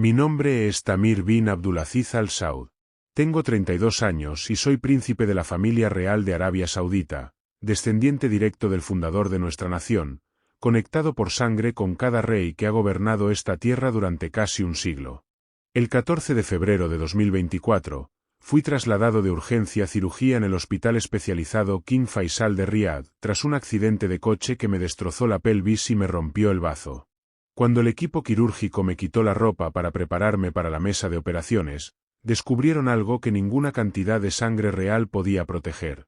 Mi nombre es Tamir bin Abdulaziz Al Saud. Tengo 32 años y soy príncipe de la familia real de Arabia Saudita, descendiente directo del fundador de nuestra nación, conectado por sangre con cada rey que ha gobernado esta tierra durante casi un siglo. El 14 de febrero de 2024, fui trasladado de urgencia a cirugía en el hospital especializado King Faisal de Riad, tras un accidente de coche que me destrozó la pelvis y me rompió el bazo. Cuando el equipo quirúrgico me quitó la ropa para prepararme para la mesa de operaciones, descubrieron algo que ninguna cantidad de sangre real podía proteger.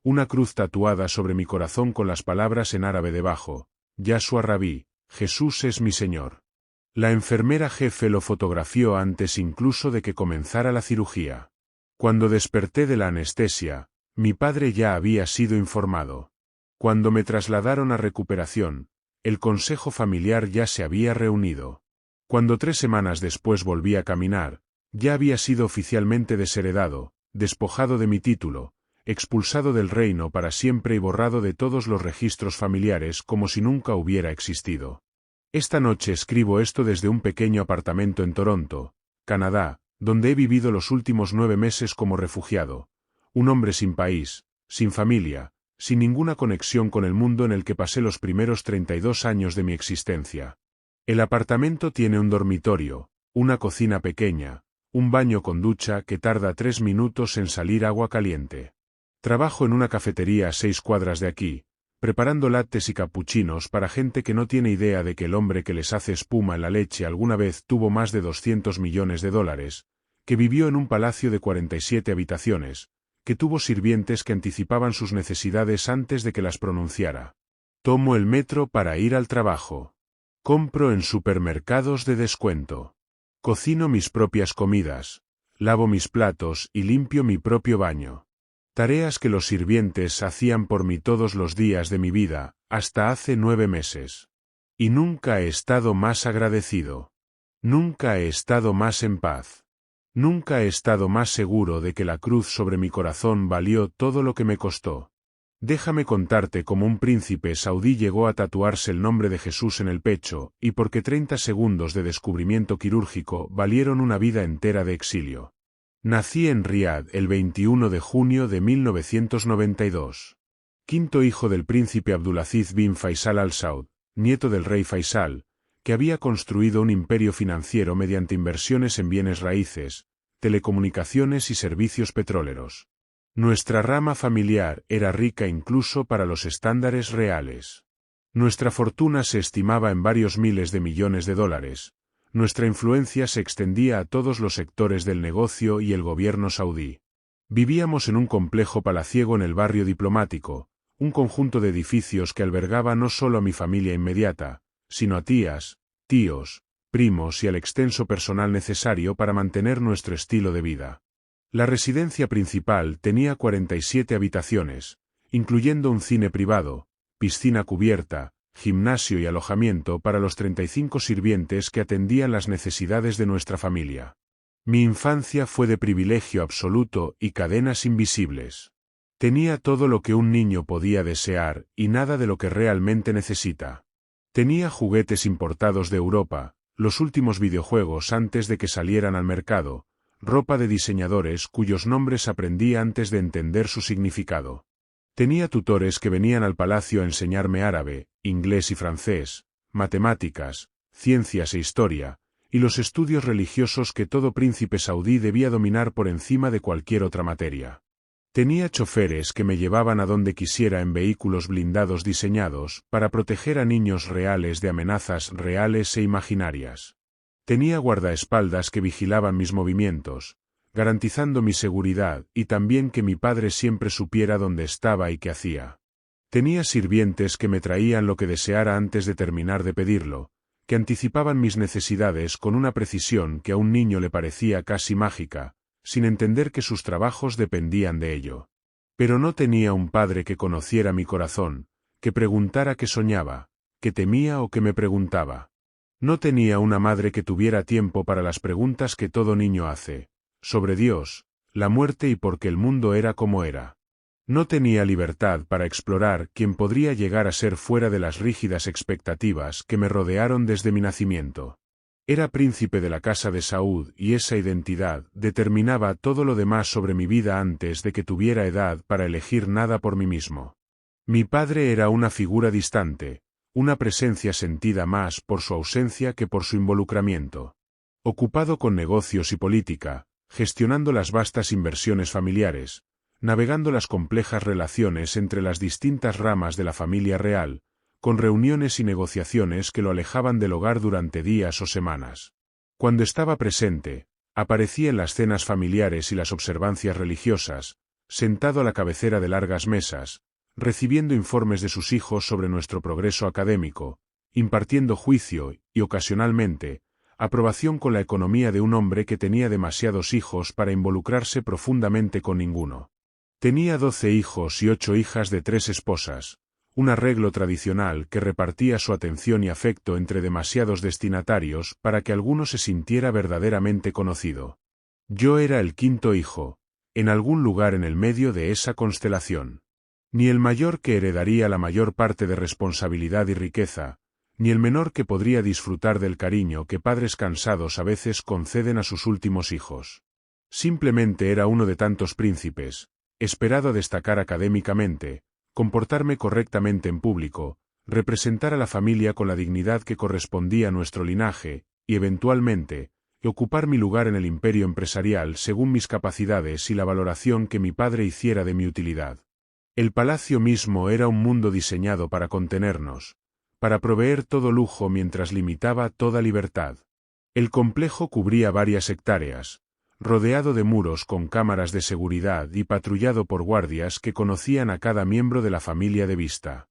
Una cruz tatuada sobre mi corazón con las palabras en árabe debajo: Yashua Rabí, Jesús es mi Señor. La enfermera jefe lo fotografió antes incluso de que comenzara la cirugía. Cuando desperté de la anestesia, mi padre ya había sido informado. Cuando me trasladaron a recuperación, el consejo familiar ya se había reunido. Cuando 3 semanas después volví a caminar, ya había sido oficialmente desheredado, despojado de mi título, expulsado del reino para siempre y borrado de todos los registros familiares como si nunca hubiera existido. Esta noche escribo esto desde un pequeño apartamento en Toronto, Canadá, donde he vivido los últimos 9 meses como refugiado, un hombre sin país, sin familia, sin ninguna conexión con el mundo en el que pasé los primeros 32 años de mi existencia. El apartamento tiene un dormitorio, una cocina pequeña, un baño con ducha que tarda 3 minutos en salir agua caliente. Trabajo en una cafetería a 6 cuadras de aquí, preparando lattes y capuchinos para gente que no tiene idea de que el hombre que les hace espuma en la leche alguna vez tuvo más de 200 millones de dólares, que vivió en un palacio de 47 habitaciones, que tuvo sirvientes que anticipaban sus necesidades antes de que las pronunciara. Tomo el metro para ir al trabajo. Compro en supermercados de descuento. Cocino mis propias comidas, lavo mis platos y limpio mi propio baño. Tareas que los sirvientes hacían por mí todos los días de mi vida, hasta hace 9 meses. Y nunca he estado más agradecido. Nunca he estado más en paz. Nunca he estado más seguro de que la cruz sobre mi corazón valió todo lo que me costó. Déjame contarte cómo un príncipe saudí llegó a tatuarse el nombre de Jesús en el pecho, y por qué 30 segundos de descubrimiento quirúrgico valieron una vida entera de exilio. Nací en Riad el 21 de junio de 1992. Quinto hijo del príncipe Abdulaziz bin Faisal Al Saud, nieto del rey Faisal, que había construido un imperio financiero mediante inversiones en bienes raíces, telecomunicaciones y servicios petroleros. Nuestra rama familiar era rica incluso para los estándares reales. Nuestra fortuna se estimaba en varios miles de millones de dólares. Nuestra influencia se extendía a todos los sectores del negocio y el gobierno saudí. Vivíamos en un complejo palaciego en el barrio diplomático, un conjunto de edificios que albergaba no solo a mi familia inmediata, sino a tías, tíos, primos y al extenso personal necesario para mantener nuestro estilo de vida. La residencia principal tenía 47 habitaciones, incluyendo un cine privado, piscina cubierta, gimnasio y alojamiento para los 35 sirvientes que atendían las necesidades de nuestra familia. Mi infancia fue de privilegio absoluto y cadenas invisibles. Tenía todo lo que un niño podía desear y nada de lo que realmente necesita. Tenía juguetes importados de Europa, los últimos videojuegos antes de que salieran al mercado, ropa de diseñadores cuyos nombres aprendí antes de entender su significado. Tenía tutores que venían al palacio a enseñarme árabe, inglés y francés, matemáticas, ciencias e historia, y los estudios religiosos que todo príncipe saudí debía dominar por encima de cualquier otra materia. Tenía choferes que me llevaban a donde quisiera en vehículos blindados diseñados para proteger a niños reales de amenazas reales e imaginarias. Tenía guardaespaldas que vigilaban mis movimientos, garantizando mi seguridad y también que mi padre siempre supiera dónde estaba y qué hacía. Tenía sirvientes que me traían lo que deseara antes de terminar de pedirlo, que anticipaban mis necesidades con una precisión que a un niño le parecía casi mágica, sin entender que sus trabajos dependían de ello. Pero no tenía un padre que conociera mi corazón, que preguntara qué soñaba, que temía o que me preguntaba. No tenía una madre que tuviera tiempo para las preguntas que todo niño hace, sobre Dios, la muerte y por qué el mundo era como era. No tenía libertad para explorar quién podría llegar a ser fuera de las rígidas expectativas que me rodearon desde mi nacimiento. Era príncipe de la casa de Saúd y esa identidad determinaba todo lo demás sobre mi vida antes de que tuviera edad para elegir nada por mí mismo. Mi padre era una figura distante, una presencia sentida más por su ausencia que por su involucramiento. Ocupado con negocios y política, gestionando las vastas inversiones familiares, navegando las complejas relaciones entre las distintas ramas de la familia real, con reuniones y negociaciones que lo alejaban del hogar durante días o semanas. Cuando estaba presente, aparecía en las cenas familiares y las observancias religiosas, sentado a la cabecera de largas mesas, recibiendo informes de sus hijos sobre nuestro progreso académico, impartiendo juicio y, ocasionalmente, aprobación con la economía de un hombre que tenía demasiados hijos para involucrarse profundamente con ninguno. Tenía 12 hijos y 8 hijas de 3 esposas, un arreglo tradicional que repartía su atención y afecto entre demasiados destinatarios para que alguno se sintiera verdaderamente conocido. Yo era el quinto hijo, en algún lugar en el medio de esa constelación. Ni el mayor que heredaría la mayor parte de responsabilidad y riqueza, ni el menor que podría disfrutar del cariño que padres cansados a veces conceden a sus últimos hijos. Simplemente era uno de tantos príncipes, esperado a destacar académicamente, comportarme correctamente en público, representar a la familia con la dignidad que correspondía a nuestro linaje, y eventualmente, ocupar mi lugar en el imperio empresarial según mis capacidades y la valoración que mi padre hiciera de mi utilidad. El palacio mismo era un mundo diseñado para contenernos, para proveer todo lujo mientras limitaba toda libertad. El complejo cubría varias hectáreas, rodeado de muros con cámaras de seguridad y patrullado por guardias que conocían a cada miembro de la familia de vista.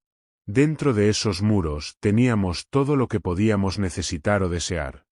Dentro de esos muros teníamos todo lo que podíamos necesitar o desear.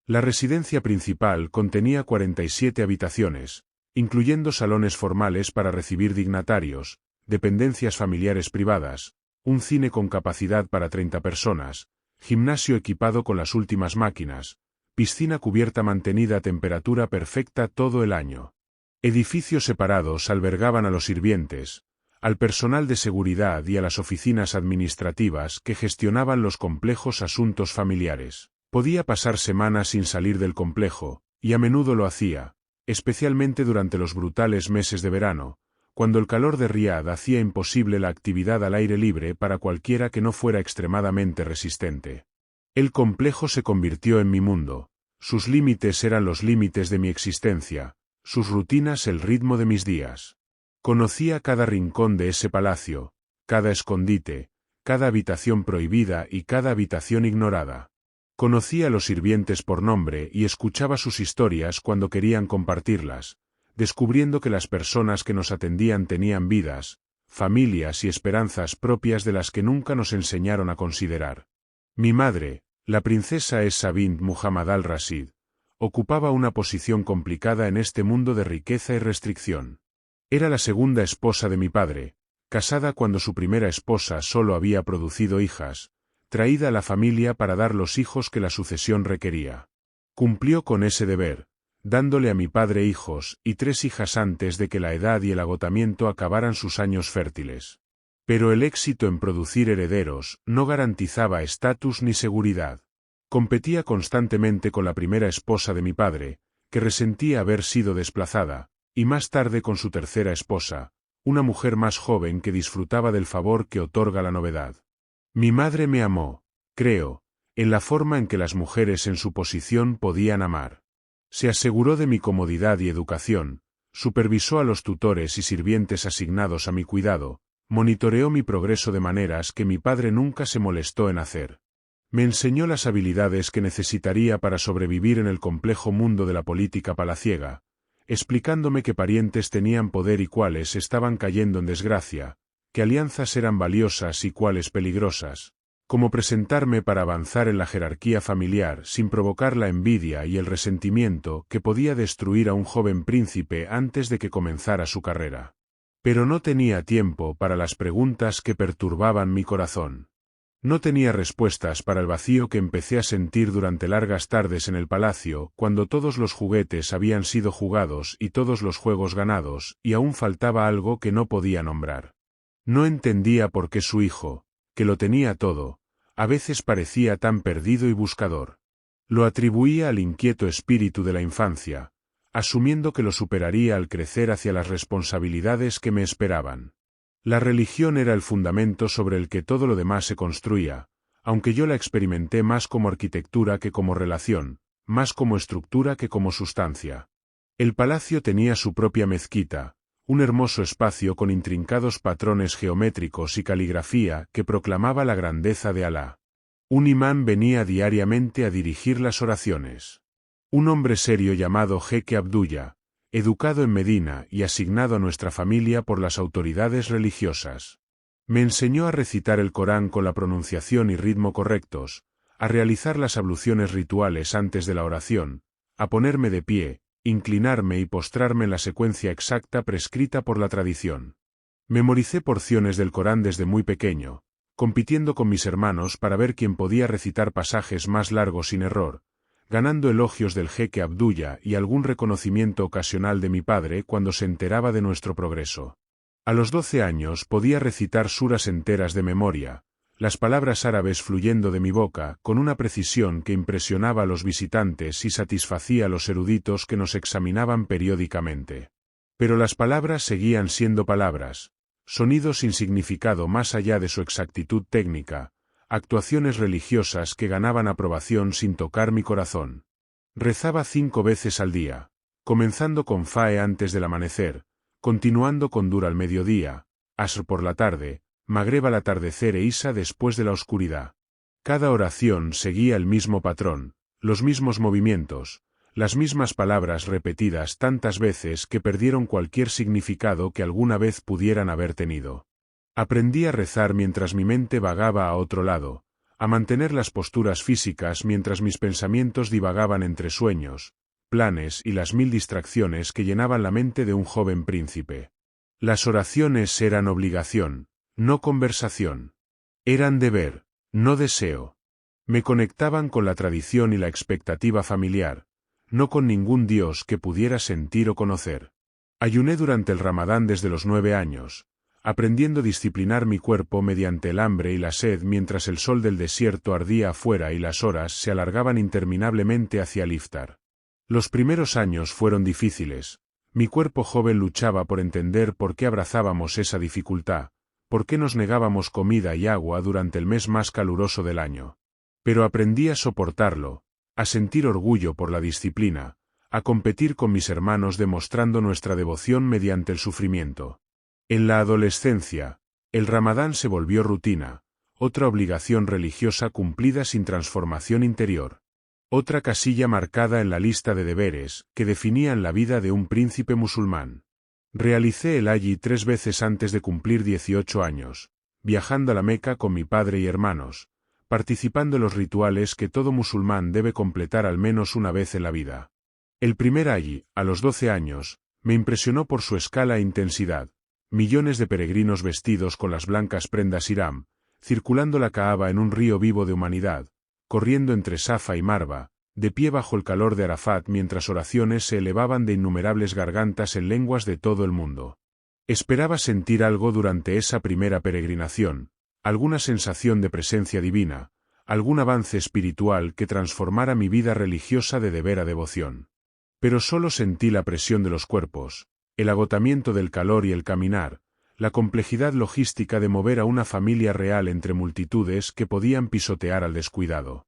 La residencia principal contenía 47 habitaciones, incluyendo salones formales para recibir dignatarios, dependencias familiares privadas, un cine con capacidad para 30 personas, gimnasio equipado con las últimas máquinas, piscina cubierta mantenida a temperatura perfecta todo el año. Edificios separados albergaban a los sirvientes, al personal de seguridad y a las oficinas administrativas que gestionaban los complejos asuntos familiares. Podía pasar semanas sin salir del complejo, y a menudo lo hacía, especialmente durante los brutales meses de verano, cuando el calor de Riad hacía imposible la actividad al aire libre para cualquiera que no fuera extremadamente resistente. El complejo se convirtió en mi mundo, sus límites eran los límites de mi existencia, sus rutinas el ritmo de mis días. Conocía cada rincón de ese palacio, cada escondite, cada habitación prohibida y cada habitación ignorada. Conocía a los sirvientes por nombre y escuchaba sus historias cuando querían compartirlas, descubriendo que las personas que nos atendían tenían vidas, familias y esperanzas propias de las que nunca nos enseñaron a considerar. Mi madre, la princesa Essa bint Muhammad al-Rashid, ocupaba una posición complicada en este mundo de riqueza y restricción. Era la segunda esposa de mi padre, casada cuando su primera esposa solo había producido hijas, traída a la familia para dar los hijos que la sucesión requería. Cumplió con ese deber, dándole a mi padre hijos y 3 hijas antes de que la edad y el agotamiento acabaran sus años fértiles. Pero el éxito en producir herederos no garantizaba estatus ni seguridad. Competía constantemente con la primera esposa de mi padre, que resentía haber sido desplazada, y más tarde con su tercera esposa, una mujer más joven que disfrutaba del favor que otorga la novedad. Mi madre me amó, creo, en la forma en que las mujeres en su posición podían amar. Se aseguró de mi comodidad y educación, supervisó a los tutores y sirvientes asignados a mi cuidado, monitoreó mi progreso de maneras que mi padre nunca se molestó en hacer. Me enseñó las habilidades que necesitaría para sobrevivir en el complejo mundo de la política palaciega, explicándome qué parientes tenían poder y cuáles estaban cayendo en desgracia, qué alianzas eran valiosas y cuáles peligrosas, cómo presentarme para avanzar en la jerarquía familiar sin provocar la envidia y el resentimiento que podía destruir a un joven príncipe antes de que comenzara su carrera. Pero no tenía tiempo para las preguntas que perturbaban mi corazón. No tenía respuestas para el vacío que empecé a sentir durante largas tardes en el palacio, cuando todos los juguetes habían sido jugados y todos los juegos ganados, y aún faltaba algo que no podía nombrar. No entendía por qué su hijo, que lo tenía todo, a veces parecía tan perdido y buscador. Lo atribuía al inquieto espíritu de la infancia, asumiendo que lo superaría al crecer hacia las responsabilidades que me esperaban. La religión era el fundamento sobre el que todo lo demás se construía, aunque yo la experimenté más como arquitectura que como relación, más como estructura que como sustancia. El palacio tenía su propia mezquita, un hermoso espacio con intrincados patrones geométricos y caligrafía que proclamaba la grandeza de Alá. Un imán venía diariamente a dirigir las oraciones. Un hombre serio llamado Jeque Abdullah, educado en Medina y asignado a nuestra familia por las autoridades religiosas. Me enseñó a recitar el Corán con la pronunciación y ritmo correctos, a realizar las abluciones rituales antes de la oración, a ponerme de pie, inclinarme y postrarme en la secuencia exacta prescrita por la tradición. Memoricé porciones del Corán desde muy pequeño, compitiendo con mis hermanos para ver quién podía recitar pasajes más largos sin error, ganando elogios del Jeque Abdullah y algún reconocimiento ocasional de mi padre cuando se enteraba de nuestro progreso. A los 12 años podía recitar suras enteras de memoria, las palabras árabes fluyendo de mi boca con una precisión que impresionaba a los visitantes y satisfacía a los eruditos que nos examinaban periódicamente. Pero las palabras seguían siendo palabras, sonidos sin significado más allá de su exactitud técnica, actuaciones religiosas que ganaban aprobación sin tocar mi corazón. Rezaba 5 veces al día, comenzando con Fae antes del amanecer, continuando con Dur al mediodía, Asr por la tarde, Magreb al atardecer e Isha después de la oscuridad. Cada oración seguía el mismo patrón, los mismos movimientos, las mismas palabras repetidas tantas veces que perdieron cualquier significado que alguna vez pudieran haber tenido. Aprendí a rezar mientras mi mente vagaba a otro lado, a mantener las posturas físicas mientras mis pensamientos divagaban entre sueños, planes y las 1000 distracciones que llenaban la mente de un joven príncipe. Las oraciones eran obligación, no conversación. Eran deber, no deseo. Me conectaban con la tradición y la expectativa familiar, no con ningún dios que pudiera sentir o conocer. Ayuné durante el Ramadán desde los 9 años, aprendiendo a disciplinar mi cuerpo mediante el hambre y la sed mientras el sol del desierto ardía afuera y las horas se alargaban interminablemente hacia el iftar. Los primeros años fueron difíciles. Mi cuerpo joven luchaba por entender por qué abrazábamos esa dificultad, por qué nos negábamos comida y agua durante el mes más caluroso del año. Pero aprendí a soportarlo, a sentir orgullo por la disciplina, a competir con mis hermanos demostrando nuestra devoción mediante el sufrimiento. En la adolescencia, el Ramadán se volvió rutina, otra obligación religiosa cumplida sin transformación interior. Otra casilla marcada en la lista de deberes que definían la vida de un príncipe musulmán. Realicé el Hajj 3 veces antes de cumplir 18 años, viajando a la Meca con mi padre y hermanos, participando en los rituales que todo musulmán debe completar al menos una vez en la vida. El primer Hajj, a los 12 años, me impresionó por su escala e intensidad. Millones de peregrinos vestidos con las blancas prendas Hiram, circulando la Kaaba en un río vivo de humanidad, corriendo entre Safa y Marva, de pie bajo el calor de Arafat mientras oraciones se elevaban de innumerables gargantas en lenguas de todo el mundo. Esperaba sentir algo durante esa primera peregrinación, alguna sensación de presencia divina, algún avance espiritual que transformara mi vida religiosa de deber a devoción. Pero solo sentí la presión de los cuerpos, el agotamiento del calor y el caminar, la complejidad logística de mover a una familia real entre multitudes que podían pisotear al descuidado.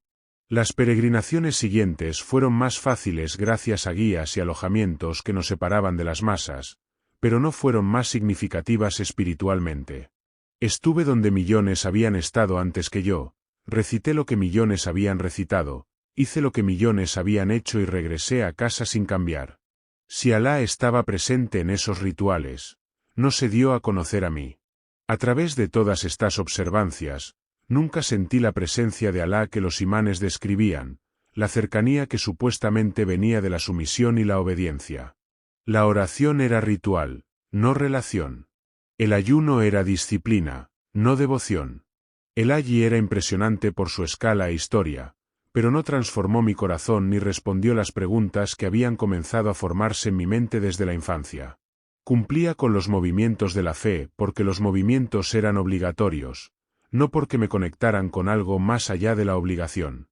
Las peregrinaciones siguientes fueron más fáciles gracias a guías y alojamientos que nos separaban de las masas, pero no fueron más significativas espiritualmente. Estuve donde millones habían estado antes que yo, recité lo que millones habían recitado, hice lo que millones habían hecho y regresé a casa sin cambiar. Si Alá estaba presente en esos rituales, no se dio a conocer a mí. A través de todas estas observancias, nunca sentí la presencia de Alá que los imanes describían, la cercanía que supuestamente venía de la sumisión y la obediencia. La oración era ritual, no relación. El ayuno era disciplina, no devoción. El Hajj era impresionante por su escala e historia, pero no transformó mi corazón ni respondió las preguntas que habían comenzado a formarse en mi mente desde la infancia. Cumplía con los movimientos de la fe porque los movimientos eran obligatorios, no porque me conectaran con algo más allá de la obligación.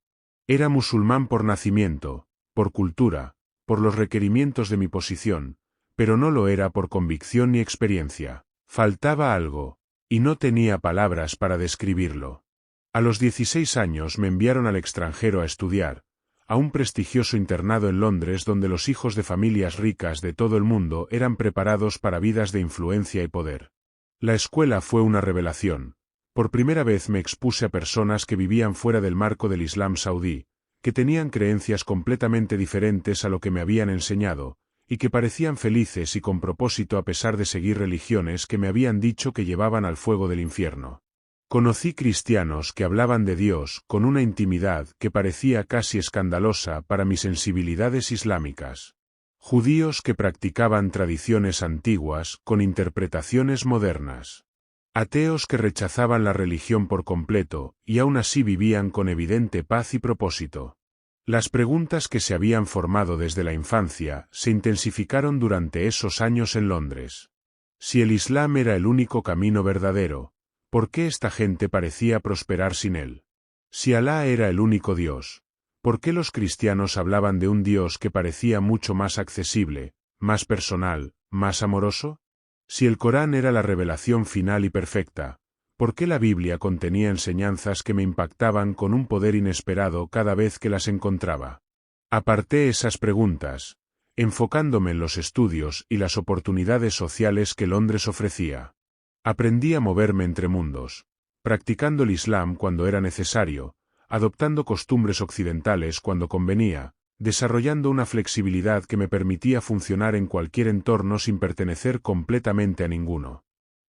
Era musulmán por nacimiento, por cultura, por los requerimientos de mi posición, pero no lo era por convicción ni experiencia. Faltaba algo, y no tenía palabras para describirlo. A los 16 años me enviaron al extranjero a estudiar, a un prestigioso internado en Londres donde los hijos de familias ricas de todo el mundo eran preparados para vidas de influencia y poder. La escuela fue una revelación. Por primera vez me expuse a personas que vivían fuera del marco del Islam saudí, que tenían creencias completamente diferentes a lo que me habían enseñado, y que parecían felices y con propósito a pesar de seguir religiones que me habían dicho que llevaban al fuego del infierno. Conocí cristianos que hablaban de Dios con una intimidad que parecía casi escandalosa para mis sensibilidades islámicas. Judíos que practicaban tradiciones antiguas con interpretaciones modernas. Ateos que rechazaban la religión por completo y aún así vivían con evidente paz y propósito. Las preguntas que se habían formado desde la infancia se intensificaron durante esos años en Londres. Si el Islam era el único camino verdadero, ¿por qué esta gente parecía prosperar sin él? Si Alá era el único Dios, ¿por qué los cristianos hablaban de un Dios que parecía mucho más accesible, más personal, más amoroso? Si el Corán era la revelación final y perfecta, ¿por qué la Biblia contenía enseñanzas que me impactaban con un poder inesperado cada vez que las encontraba? Aparté esas preguntas, enfocándome en los estudios y las oportunidades sociales que Londres ofrecía. Aprendí a moverme entre mundos, practicando el Islam cuando era necesario, adoptando costumbres occidentales cuando convenía, desarrollando una flexibilidad que me permitía funcionar en cualquier entorno sin pertenecer completamente a ninguno.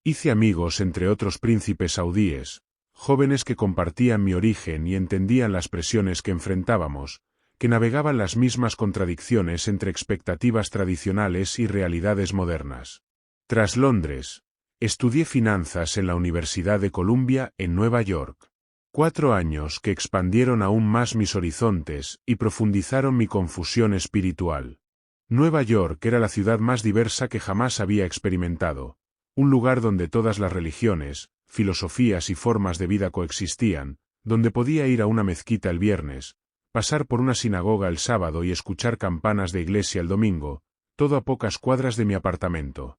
Hice amigos entre otros príncipes saudíes, jóvenes que compartían mi origen y entendían las presiones que enfrentábamos, que navegaban las mismas contradicciones entre expectativas tradicionales y realidades modernas. Tras Londres, estudié finanzas en la Universidad de Columbia en Nueva York. 4 años que expandieron aún más mis horizontes y profundizaron mi confusión espiritual. Nueva York era la ciudad más diversa que jamás había experimentado, un lugar donde todas las religiones, filosofías y formas de vida coexistían, donde podía ir a una mezquita el viernes, pasar por una sinagoga el sábado y escuchar campanas de iglesia el domingo, todo a pocas cuadras de mi apartamento.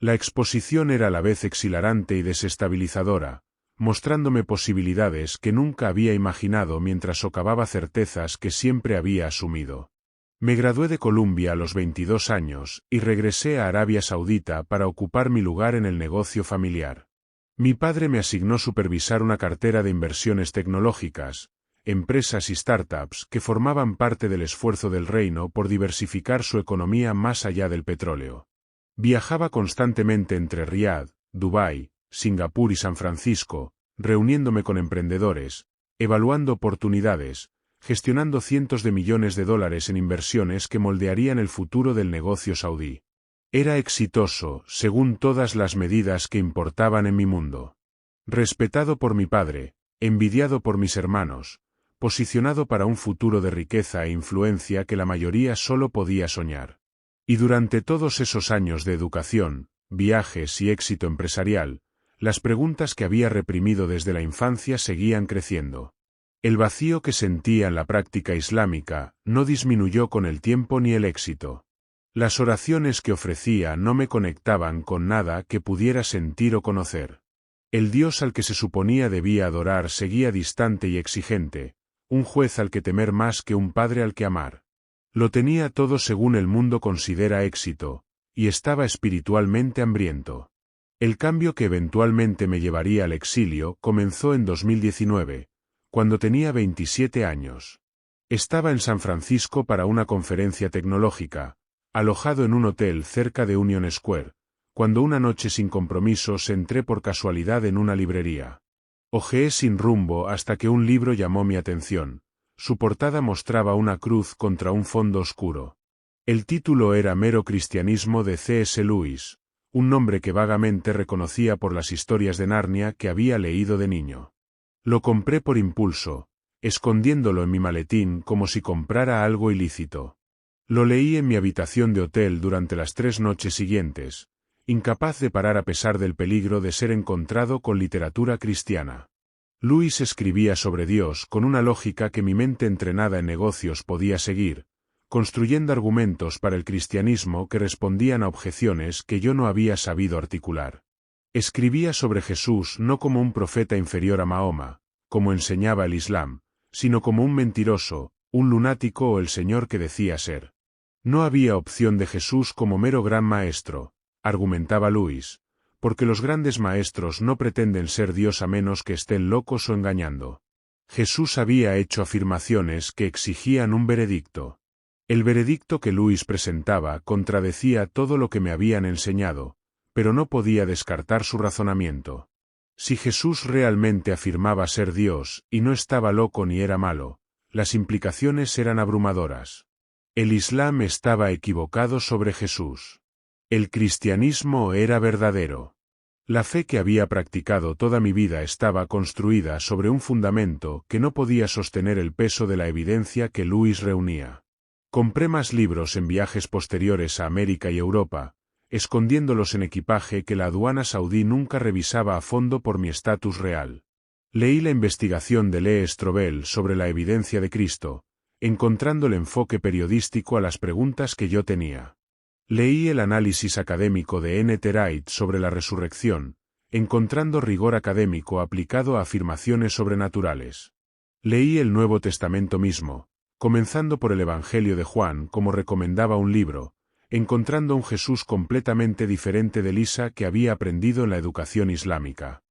La exposición era a la vez exhilarante y desestabilizadora, mostrándome posibilidades que nunca había imaginado mientras socavaba certezas que siempre había asumido. Me gradué de Columbia a los 22 años y regresé a Arabia Saudita para ocupar mi lugar en el negocio familiar. Mi padre me asignó supervisar una cartera de inversiones tecnológicas, empresas y startups que formaban parte del esfuerzo del reino por diversificar su economía más allá del petróleo. Viajaba constantemente entre Riad, Dubái, Singapur y San Francisco, reuniéndome con emprendedores, evaluando oportunidades, gestionando cientos de millones de dólares en inversiones que moldearían el futuro del negocio saudí. Era exitoso, según todas las medidas que importaban en mi mundo. Respetado por mi padre, envidiado por mis hermanos, posicionado para un futuro de riqueza e influencia que la mayoría solo podía soñar. Y durante todos esos años de educación, viajes y éxito empresarial, las preguntas que había reprimido desde la infancia seguían creciendo. El vacío que sentía en la práctica islámica no disminuyó con el tiempo ni el éxito. Las oraciones que ofrecía no me conectaban con nada que pudiera sentir o conocer. El Dios al que se suponía debía adorar seguía distante y exigente, un juez al que temer más que un padre al que amar. Lo tenía todo según el mundo considera éxito, y estaba espiritualmente hambriento. El cambio que eventualmente me llevaría al exilio comenzó en 2019, cuando tenía 27 años. Estaba en San Francisco para una conferencia tecnológica, alojado en un hotel cerca de Union Square, cuando una noche sin compromisos entré por casualidad en una librería. Hojeé sin rumbo hasta que un libro llamó mi atención. Su portada mostraba una cruz contra un fondo oscuro. El título era Mero Cristianismo de C.S. Lewis, un nombre que vagamente reconocía por las historias de Narnia que había leído de niño. Lo compré por impulso, escondiéndolo en mi maletín como si comprara algo ilícito. Lo leí en mi habitación de hotel durante las 3 noches siguientes, incapaz de parar a pesar del peligro de ser encontrado con literatura cristiana. Luis escribía sobre Dios con una lógica que mi mente entrenada en negocios podía seguir, construyendo argumentos para el cristianismo que respondían a objeciones que yo no había sabido articular. Escribía sobre Jesús no como un profeta inferior a Mahoma, como enseñaba el Islam, sino como un mentiroso, un lunático o el Señor que decía ser. No había opción de Jesús como mero gran maestro, argumentaba Luis, porque los grandes maestros no pretenden ser Dios a menos que estén locos o engañando. Jesús había hecho afirmaciones que exigían un veredicto. El veredicto que Luis presentaba contradecía todo lo que me habían enseñado, pero no podía descartar su razonamiento. Si Jesús realmente afirmaba ser Dios y no estaba loco ni era malo, las implicaciones eran abrumadoras. El Islam estaba equivocado sobre Jesús. El cristianismo era verdadero. La fe que había practicado toda mi vida estaba construida sobre un fundamento que no podía sostener el peso de la evidencia que Luis reunía. Compré más libros en viajes posteriores a América y Europa, escondiéndolos en equipaje que la aduana saudí nunca revisaba a fondo por mi estatus real. Leí la investigación de Lee Strobel sobre la evidencia de Cristo, encontrando el enfoque periodístico a las preguntas que yo tenía. Leí el análisis académico de N. T. Wright sobre la resurrección, encontrando rigor académico aplicado a afirmaciones sobrenaturales. Leí el Nuevo Testamento mismo, comenzando por el Evangelio de Juan como recomendaba un libro, encontrando un Jesús completamente diferente del Isa que había aprendido en la educación islámica.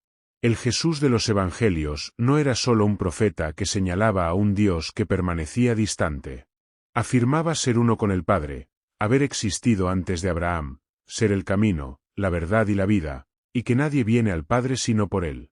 El Jesús de los Evangelios no era solo un profeta que señalaba a un Dios que permanecía distante. Afirmaba ser uno con el Padre, haber existido antes de Abraham, ser el camino, la verdad y la vida, y que nadie viene al Padre sino por él.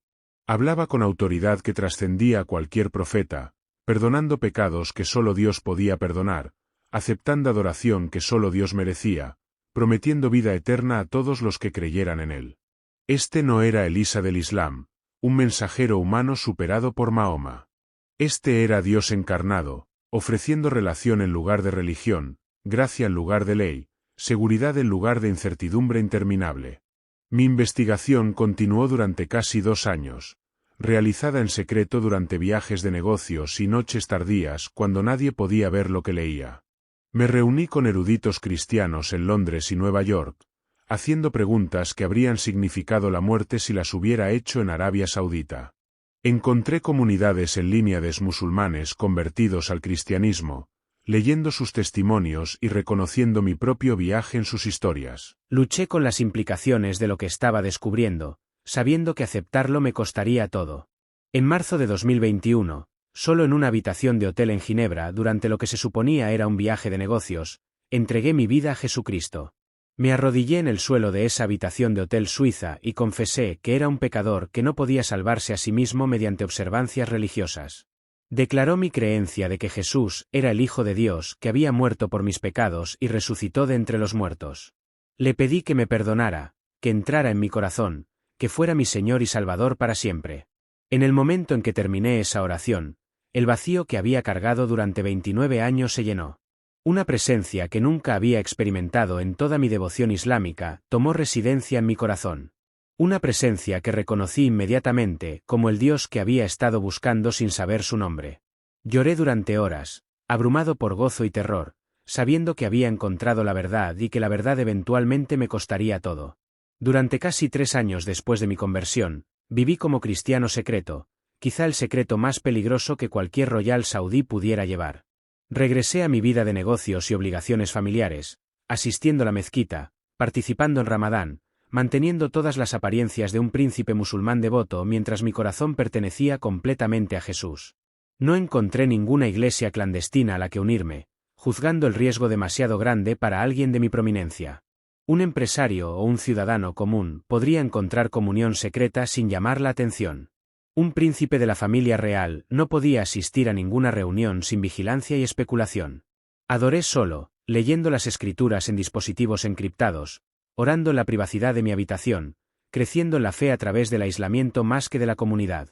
Hablaba con autoridad que trascendía a cualquier profeta, perdonando pecados que solo Dios podía perdonar, aceptando adoración que solo Dios merecía, prometiendo vida eterna a todos los que creyeran en él. Este no era el Isa del Islam, un mensajero humano superado por Mahoma. Este era Dios encarnado, ofreciendo relación en lugar de religión, gracia en lugar de ley, seguridad en lugar de incertidumbre interminable. Mi investigación continuó durante casi 2 años, realizada en secreto durante viajes de negocios y noches tardías cuando nadie podía ver lo que leía. Me reuní con eruditos cristianos en Londres y Nueva York, haciendo preguntas que habrían significado la muerte si las hubiera hecho en Arabia Saudita. Encontré comunidades en línea de musulmanes convertidos al cristianismo, leyendo sus testimonios y reconociendo mi propio viaje en sus historias. Luché con las implicaciones de lo que estaba descubriendo, sabiendo que aceptarlo me costaría todo. En marzo de 2021, solo en una habitación de hotel en Ginebra durante lo que se suponía era un viaje de negocios, entregué mi vida a Jesucristo. Me arrodillé en el suelo de esa habitación de hotel suiza y confesé que era un pecador que no podía salvarse a sí mismo mediante observancias religiosas. Declaró mi creencia de que Jesús era el Hijo de Dios que había muerto por mis pecados y resucitó de entre los muertos. Le pedí que me perdonara, que entrara en mi corazón, que fuera mi Señor y Salvador para siempre. En el momento en que terminé esa oración, el vacío que había cargado durante 29 años se llenó. Una presencia que nunca había experimentado en toda mi devoción islámica tomó residencia en mi corazón. Una presencia que reconocí inmediatamente como el Dios que había estado buscando sin saber su nombre. Lloré durante horas, abrumado por gozo y terror, sabiendo que había encontrado la verdad y que la verdad eventualmente me costaría todo. Durante casi 3 años después de mi conversión, viví como cristiano secreto, quizá el secreto más peligroso que cualquier royal saudí pudiera llevar. Regresé a mi vida de negocios y obligaciones familiares, asistiendo a la mezquita, participando en Ramadán, manteniendo todas las apariencias de un príncipe musulmán devoto mientras mi corazón pertenecía completamente a Jesús. No encontré ninguna iglesia clandestina a la que unirme, juzgando el riesgo demasiado grande para alguien de mi prominencia. Un empresario o un ciudadano común podría encontrar comunión secreta sin llamar la atención. Un príncipe de la familia real no podía asistir a ninguna reunión sin vigilancia y especulación. Adoré solo, leyendo las escrituras en dispositivos encriptados, orando en la privacidad de mi habitación, creciendo en la fe a través del aislamiento más que de la comunidad.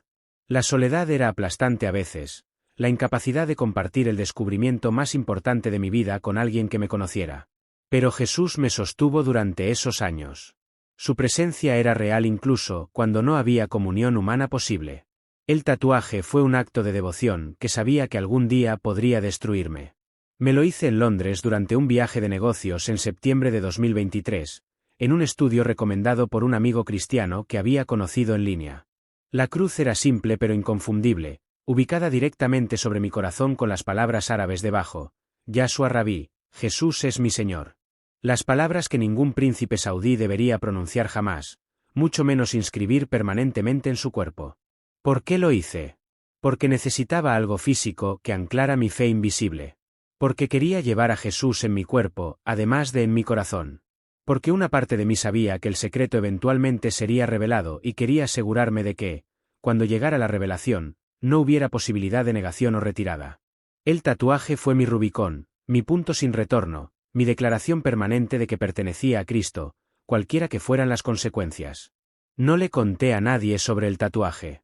La soledad era aplastante a veces, la incapacidad de compartir el descubrimiento más importante de mi vida con alguien que me conociera. Pero Jesús me sostuvo durante esos años. Su presencia era real incluso cuando no había comunión humana posible. El tatuaje fue un acto de devoción que sabía que algún día podría destruirme. Me lo hice en Londres durante un viaje de negocios en septiembre de 2023, en un estudio recomendado por un amigo cristiano que había conocido en línea. La cruz era simple pero inconfundible, ubicada directamente sobre mi corazón con las palabras árabes debajo: Yashua Rabí, Jesús es mi Señor. Las palabras que ningún príncipe saudí debería pronunciar jamás, mucho menos inscribir permanentemente en su cuerpo. ¿Por qué lo hice? Porque necesitaba algo físico que anclara mi fe invisible. Porque quería llevar a Jesús en mi cuerpo, además de en mi corazón. Porque una parte de mí sabía que el secreto eventualmente sería revelado y quería asegurarme de que, cuando llegara la revelación, no hubiera posibilidad de negación o retirada. El tatuaje fue mi Rubicón, mi punto sin retorno, mi declaración permanente de que pertenecía a Cristo, cualquiera que fueran las consecuencias. No le conté a nadie sobre el tatuaje.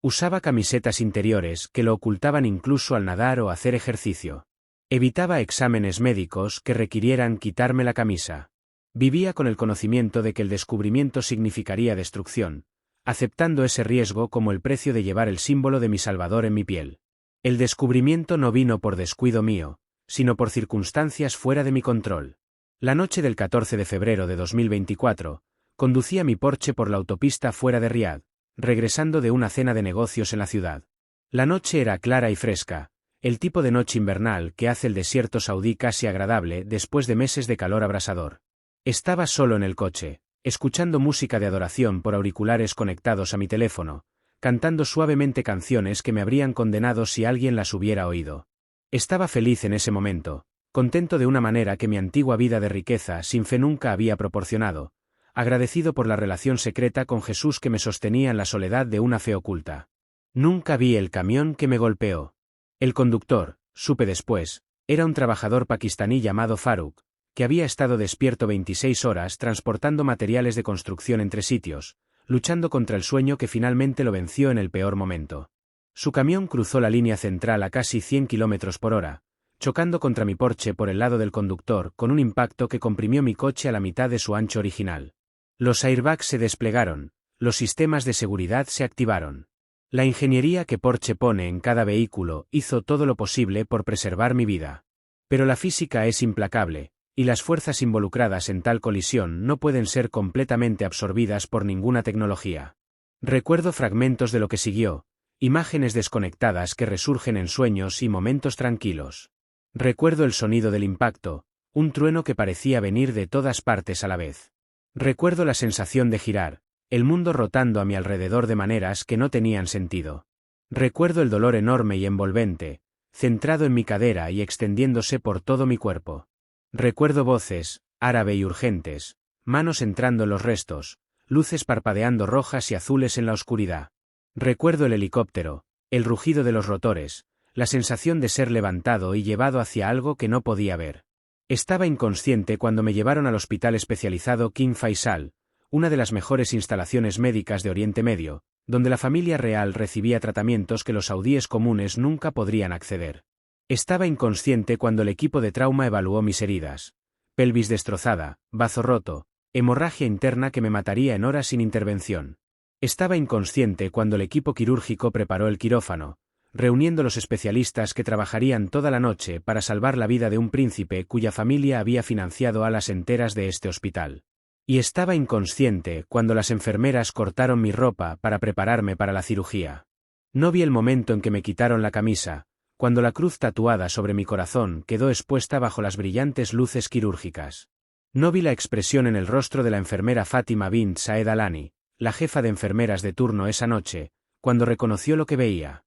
Usaba camisetas interiores que lo ocultaban incluso al nadar o hacer ejercicio. Evitaba exámenes médicos que requirieran quitarme la camisa. Vivía con el conocimiento de que el descubrimiento significaría destrucción, aceptando ese riesgo como el precio de llevar el símbolo de mi Salvador en mi piel. El descubrimiento no vino por descuido mío, sino por circunstancias fuera de mi control. La noche del 14 de febrero de 2024, conducía mi Porsche por la autopista fuera de Riad, regresando de una cena de negocios en la ciudad. La noche era clara y fresca, el tipo de noche invernal que hace el desierto saudí casi agradable después de meses de calor abrasador. Estaba solo en el coche, escuchando música de adoración por auriculares conectados a mi teléfono, cantando suavemente canciones que me habrían condenado si alguien las hubiera oído. Estaba feliz en ese momento, contento de una manera que mi antigua vida de riqueza sin fe nunca había proporcionado, agradecido por la relación secreta con Jesús que me sostenía en la soledad de una fe oculta. Nunca vi el camión que me golpeó. El conductor, supe después, era un trabajador pakistaní llamado Farooq, que había estado despierto 26 horas transportando materiales de construcción entre sitios, luchando contra el sueño que finalmente lo venció en el peor momento. Su camión cruzó la línea central a casi 100 km por hora, chocando contra mi Porsche por el lado del conductor con un impacto que comprimió mi coche a la mitad de su ancho original. Los airbags se desplegaron, los sistemas de seguridad se activaron. La ingeniería que Porsche pone en cada vehículo hizo todo lo posible por preservar mi vida. Pero la física es implacable, y las fuerzas involucradas en tal colisión no pueden ser completamente absorbidas por ninguna tecnología. Recuerdo fragmentos de lo que siguió, imágenes desconectadas que resurgen en sueños y momentos tranquilos. Recuerdo el sonido del impacto, un trueno que parecía venir de todas partes a la vez. Recuerdo la sensación de girar, el mundo rotando a mi alrededor de maneras que no tenían sentido. Recuerdo el dolor enorme y envolvente, centrado en mi cadera y extendiéndose por todo mi cuerpo. Recuerdo voces, árabe y urgentes, manos entrando en los restos, luces parpadeando rojas y azules en la oscuridad. Recuerdo el helicóptero, el rugido de los rotores, la sensación de ser levantado y llevado hacia algo que no podía ver. Estaba inconsciente cuando me llevaron al hospital especializado King Faisal, una de las mejores instalaciones médicas de Oriente Medio, donde la familia real recibía tratamientos que los saudíes comunes nunca podrían acceder. Estaba inconsciente cuando el equipo de trauma evaluó mis heridas: pelvis destrozada, bazo roto, hemorragia interna que me mataría en horas sin intervención. Estaba inconsciente cuando el equipo quirúrgico preparó el quirófano, reuniendo los especialistas que trabajarían toda la noche para salvar la vida de un príncipe cuya familia había financiado alas enteras de este hospital. Y estaba inconsciente cuando las enfermeras cortaron mi ropa para prepararme para la cirugía. No vi el momento en que me quitaron la camisa, cuando la cruz tatuada sobre mi corazón quedó expuesta bajo las brillantes luces quirúrgicas. No vi la expresión en el rostro de la enfermera Fátima bint Saed Alani, la jefa de enfermeras de turno esa noche, cuando reconoció lo que veía.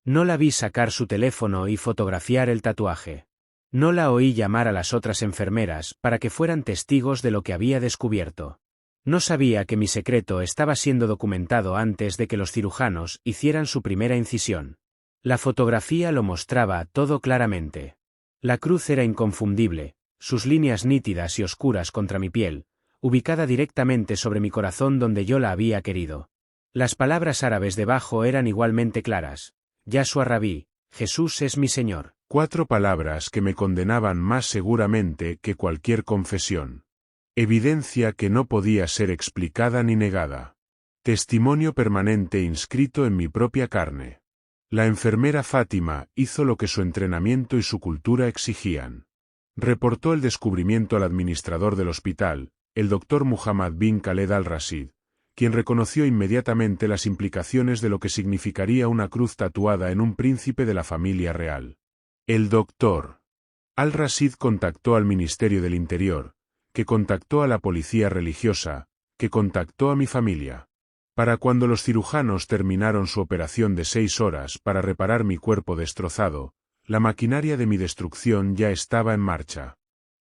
No la vi sacar su teléfono y fotografiar el tatuaje. No la oí llamar a las otras enfermeras para que fueran testigos de lo que había descubierto. No sabía que mi secreto estaba siendo documentado antes de que los cirujanos hicieran su primera incisión. La fotografía lo mostraba todo claramente. La cruz era inconfundible, sus líneas nítidas y oscuras contra mi piel, ubicada directamente sobre mi corazón donde yo la había querido. Las palabras árabes debajo eran igualmente claras: Yashua Rabí, Jesús es mi Señor. 4 palabras que me condenaban más seguramente que cualquier confesión. Evidencia que no podía ser explicada ni negada. Testimonio permanente inscrito en mi propia carne. La enfermera Fátima hizo lo que su entrenamiento y su cultura exigían. Reportó el descubrimiento al administrador del hospital, el doctor Muhammad bin Khaled al-Rashid, quien reconoció inmediatamente las implicaciones de lo que significaría una cruz tatuada en un príncipe de la familia real. El doctor al-Rashid contactó al Ministerio del Interior, que contactó a la policía religiosa, que contactó a mi familia. Para cuando los cirujanos terminaron su operación de 6 horas para reparar mi cuerpo destrozado, la maquinaria de mi destrucción ya estaba en marcha.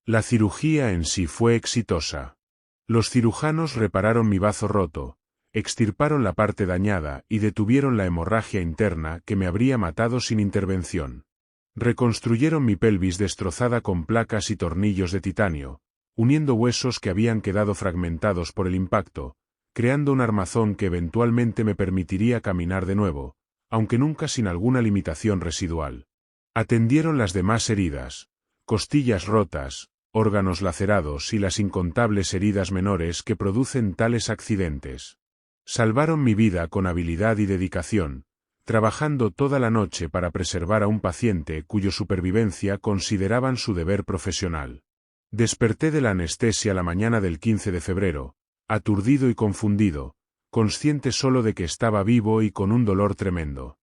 La cirugía en sí fue exitosa. Los cirujanos repararon mi bazo roto, extirparon la parte dañada y detuvieron la hemorragia interna que me habría matado sin intervención. Reconstruyeron mi pelvis destrozada con placas y tornillos de titanio, uniendo huesos que habían quedado fragmentados por el impacto, creando un armazón que eventualmente me permitiría caminar de nuevo, aunque nunca sin alguna limitación residual. Atendieron las demás heridas, costillas rotas, órganos lacerados y las incontables heridas menores que producen tales accidentes. Salvaron mi vida con habilidad y dedicación, trabajando toda la noche para preservar a un paciente cuyo supervivencia consideraban su deber profesional. Desperté de la anestesia la mañana del 15 de febrero, aturdido y confundido, consciente solo de que estaba vivo y con un dolor tremendo.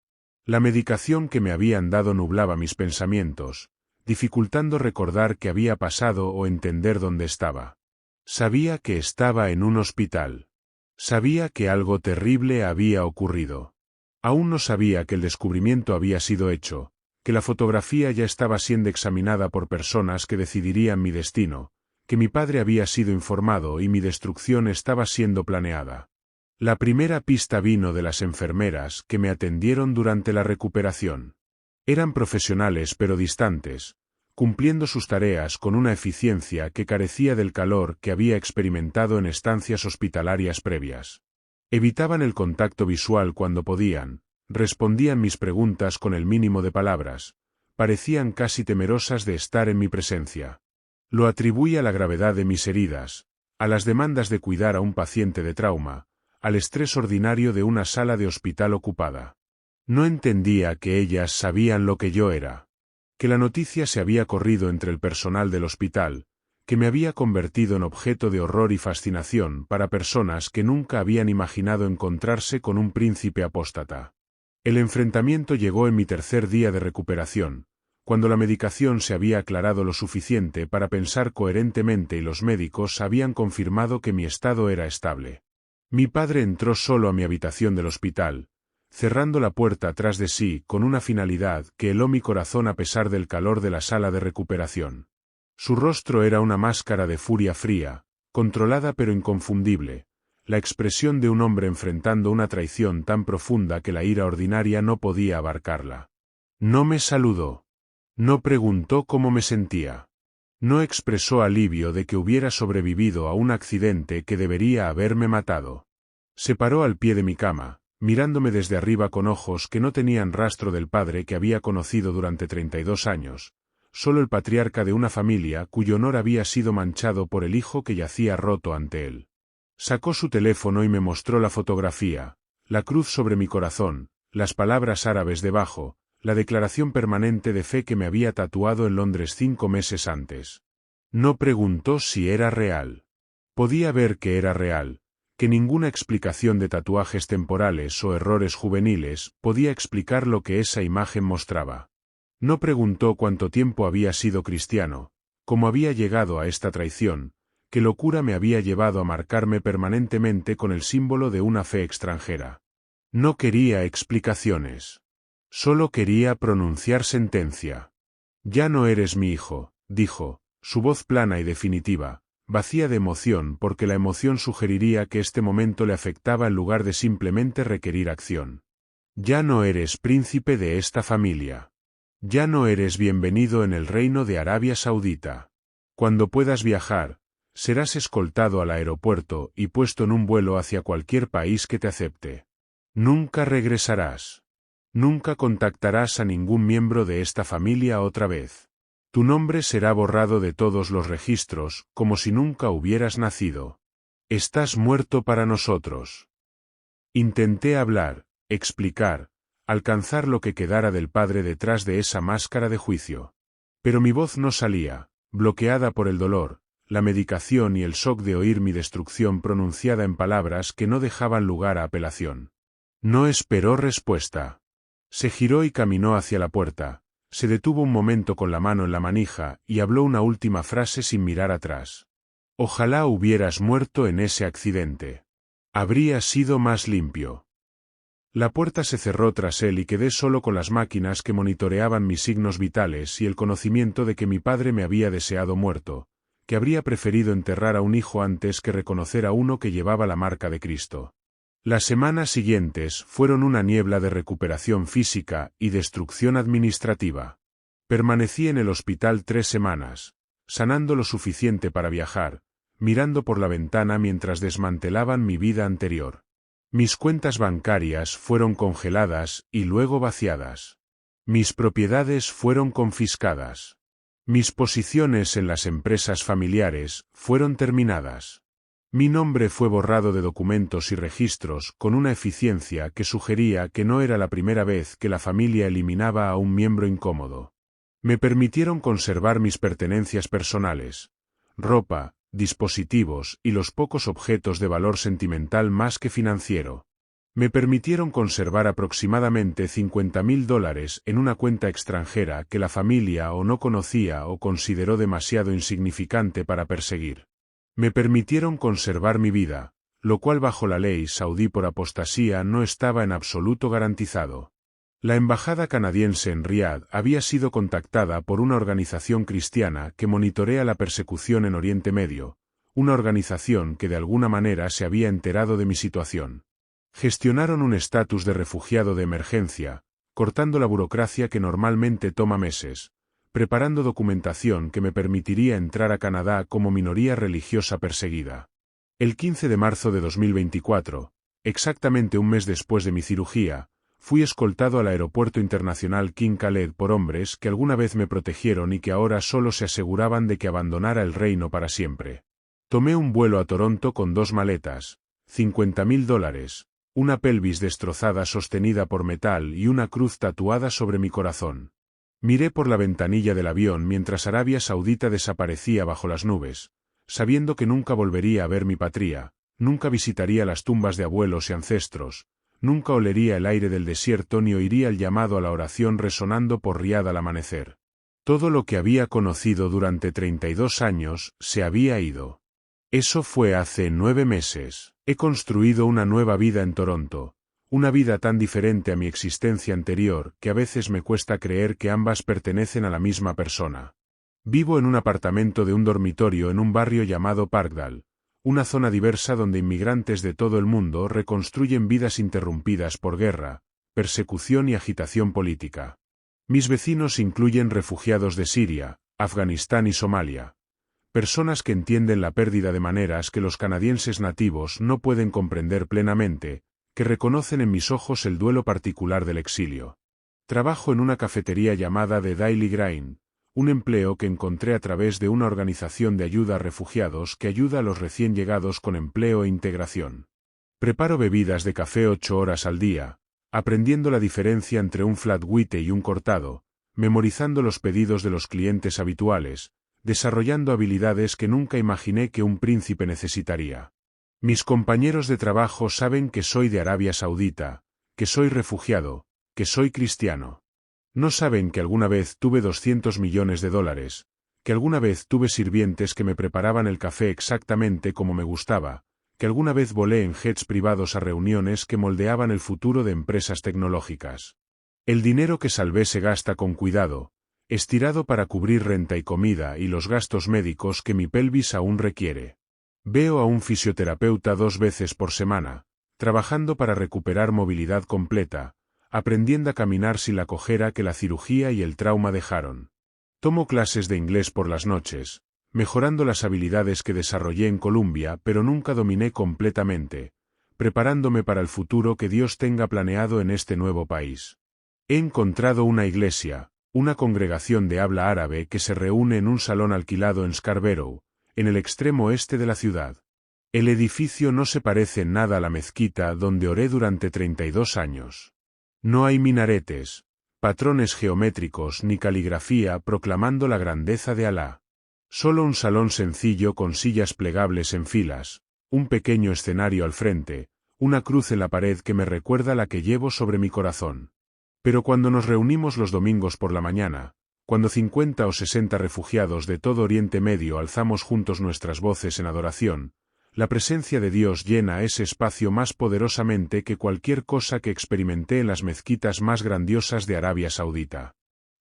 La medicación que me habían dado nublaba mis pensamientos, dificultando recordar qué había pasado o entender dónde estaba. Sabía que estaba en un hospital. Sabía que algo terrible había ocurrido. Aún no sabía que el descubrimiento había sido hecho, que la fotografía ya estaba siendo examinada por personas que decidirían mi destino, que mi padre había sido informado y mi destrucción estaba siendo planeada. La primera pista vino de las enfermeras que me atendieron durante la recuperación. Eran profesionales pero distantes, cumpliendo sus tareas con una eficiencia que carecía del calor que había experimentado en estancias hospitalarias previas. Evitaban el contacto visual cuando podían, respondían mis preguntas con el mínimo de palabras, parecían casi temerosas de estar en mi presencia. Lo atribuí a la gravedad de mis heridas, a las demandas de cuidar a un paciente de trauma, al estrés ordinario de una sala de hospital ocupada. No entendía que ellas sabían lo que yo era. Que la noticia se había corrido entre el personal del hospital, que me había convertido en objeto de horror y fascinación para personas que nunca habían imaginado encontrarse con un príncipe apóstata. El enfrentamiento llegó en mi tercer día de recuperación, cuando la medicación se había aclarado lo suficiente para pensar coherentemente y los médicos habían confirmado que mi estado era estable. Mi padre entró solo a mi habitación del hospital, cerrando la puerta tras de sí con una finalidad que heló mi corazón a pesar del calor de la sala de recuperación. Su rostro era una máscara de furia fría, controlada pero inconfundible, la expresión de un hombre enfrentando una traición tan profunda que la ira ordinaria no podía abarcarla. No me saludó. No preguntó cómo me sentía. No expresó alivio de que hubiera sobrevivido a un accidente que debería haberme matado. Se paró al pie de mi cama, mirándome desde arriba con ojos que no tenían rastro del padre que había conocido durante 32 años, solo el patriarca de una familia cuyo honor había sido manchado por el hijo que yacía roto ante él. Sacó su teléfono y me mostró la fotografía, la cruz sobre mi corazón, las palabras árabes debajo, la declaración permanente de fe que me había tatuado en Londres 5 meses antes. No preguntó si era real. Podía ver que era real, que ninguna explicación de tatuajes temporales o errores juveniles podía explicar lo que esa imagen mostraba. No preguntó cuánto tiempo había sido cristiano, cómo había llegado a esta traición, qué locura me había llevado a marcarme permanentemente con el símbolo de una fe extranjera. No quería explicaciones. Solo quería pronunciar sentencia. Ya no eres mi hijo, dijo, su voz plana y definitiva, vacía de emoción porque la emoción sugeriría que este momento le afectaba en lugar de simplemente requerir acción. Ya no eres príncipe de esta familia. Ya no eres bienvenido en el reino de Arabia Saudita. Cuando puedas viajar, serás escoltado al aeropuerto y puesto en un vuelo hacia cualquier país que te acepte. Nunca regresarás. Nunca contactarás a ningún miembro de esta familia otra vez. Tu nombre será borrado de todos los registros, como si nunca hubieras nacido. Estás muerto para nosotros. Intenté hablar, explicar, alcanzar lo que quedara del padre detrás de esa máscara de juicio. Pero mi voz no salía, bloqueada por el dolor, la medicación y el shock de oír mi destrucción pronunciada en palabras que no dejaban lugar a apelación. No esperó respuesta. Se giró y caminó hacia la puerta, se detuvo un momento con la mano en la manija y habló una última frase sin mirar atrás. Ojalá hubieras muerto en ese accidente. Habría sido más limpio. La puerta se cerró tras él y quedé solo con las máquinas que monitoreaban mis signos vitales y el conocimiento de que mi padre me había deseado muerto, que habría preferido enterrar a un hijo antes que reconocer a uno que llevaba la marca de Cristo. Las semanas siguientes fueron una niebla de recuperación física y destrucción administrativa. Permanecí en el hospital 3 semanas, sanando lo suficiente para viajar, mirando por la ventana mientras desmantelaban mi vida anterior. Mis cuentas bancarias fueron congeladas y luego vaciadas. Mis propiedades fueron confiscadas. Mis posiciones en las empresas familiares fueron terminadas. Mi nombre fue borrado de documentos y registros con una eficiencia que sugería que no era la primera vez que la familia eliminaba a un miembro incómodo. Me permitieron conservar mis pertenencias personales, ropa, dispositivos y los pocos objetos de valor sentimental más que financiero. Me permitieron conservar aproximadamente $50,000 en una cuenta extranjera que la familia o no conocía o consideró demasiado insignificante para perseguir. Me permitieron conservar mi vida, lo cual bajo la ley saudí por apostasía no estaba en absoluto garantizado. La embajada canadiense en Riad había sido contactada por una organización cristiana que monitorea la persecución en Oriente Medio, una organización que de alguna manera se había enterado de mi situación. Gestionaron un estatus de refugiado de emergencia, cortando la burocracia que normalmente toma meses, preparando documentación que me permitiría entrar a Canadá como minoría religiosa perseguida. El 15 de marzo de 2024, exactamente un mes después de mi cirugía, fui escoltado al Aeropuerto Internacional King Khaled por hombres que alguna vez me protegieron y que ahora solo se aseguraban de que abandonara el reino para siempre. Tomé un vuelo a Toronto con 2 maletas, $50,000, una pelvis destrozada sostenida por metal y una cruz tatuada sobre mi corazón. Miré por la ventanilla del avión mientras Arabia Saudita desaparecía bajo las nubes, sabiendo que nunca volvería a ver mi patria, nunca visitaría las tumbas de abuelos y ancestros, nunca olería el aire del desierto ni oiría el llamado a la oración resonando por Riad al amanecer. Todo lo que había conocido durante 32 años se había ido. Eso fue hace 9 meses. He construido una nueva vida en Toronto, una vida tan diferente a mi existencia anterior que a veces me cuesta creer que ambas pertenecen a la misma persona. Vivo en un apartamento de un dormitorio en un barrio llamado Parkdale, una zona diversa donde inmigrantes de todo el mundo reconstruyen vidas interrumpidas por guerra, persecución y agitación política. Mis vecinos incluyen refugiados de Siria, Afganistán y Somalia. Personas que entienden la pérdida de maneras que los canadienses nativos no pueden comprender plenamente, que reconocen en mis ojos el duelo particular del exilio. Trabajo en una cafetería llamada The Daily Grind, un empleo que encontré a través de una organización de ayuda a refugiados que ayuda a los recién llegados con empleo e integración. Preparo bebidas de café 8 horas al día, aprendiendo la diferencia entre un flat white y un cortado, memorizando los pedidos de los clientes habituales, desarrollando habilidades que nunca imaginé que un príncipe necesitaría. Mis compañeros de trabajo saben que soy de Arabia Saudita, que soy refugiado, que soy cristiano. No saben que alguna vez tuve $200 millones, que alguna vez tuve sirvientes que me preparaban el café exactamente como me gustaba, que alguna vez volé en jets privados a reuniones que moldeaban el futuro de empresas tecnológicas. El dinero que salvé se gasta con cuidado, estirado para cubrir renta y comida y los gastos médicos que mi pelvis aún requiere. Veo a un fisioterapeuta 2 veces por semana, trabajando para recuperar movilidad completa, aprendiendo a caminar sin la cojera que la cirugía y el trauma dejaron. Tomo clases de inglés por las noches, mejorando las habilidades que desarrollé en Columbia pero nunca dominé completamente, preparándome para el futuro que Dios tenga planeado en este nuevo país. He encontrado una iglesia, una congregación de habla árabe que se reúne en un salón alquilado en Scarborough, en el extremo oeste de la ciudad. El edificio no se parece en nada a la mezquita donde oré durante 32 años. No hay minaretes, patrones geométricos ni caligrafía proclamando la grandeza de Alá. Solo un salón sencillo con sillas plegables en filas, un pequeño escenario al frente, una cruz en la pared que me recuerda la que llevo sobre mi corazón. Pero cuando nos reunimos los domingos por la mañana, cuando 50 o 60 refugiados de todo Oriente Medio alzamos juntos nuestras voces en adoración, la presencia de Dios llena ese espacio más poderosamente que cualquier cosa que experimenté en las mezquitas más grandiosas de Arabia Saudita.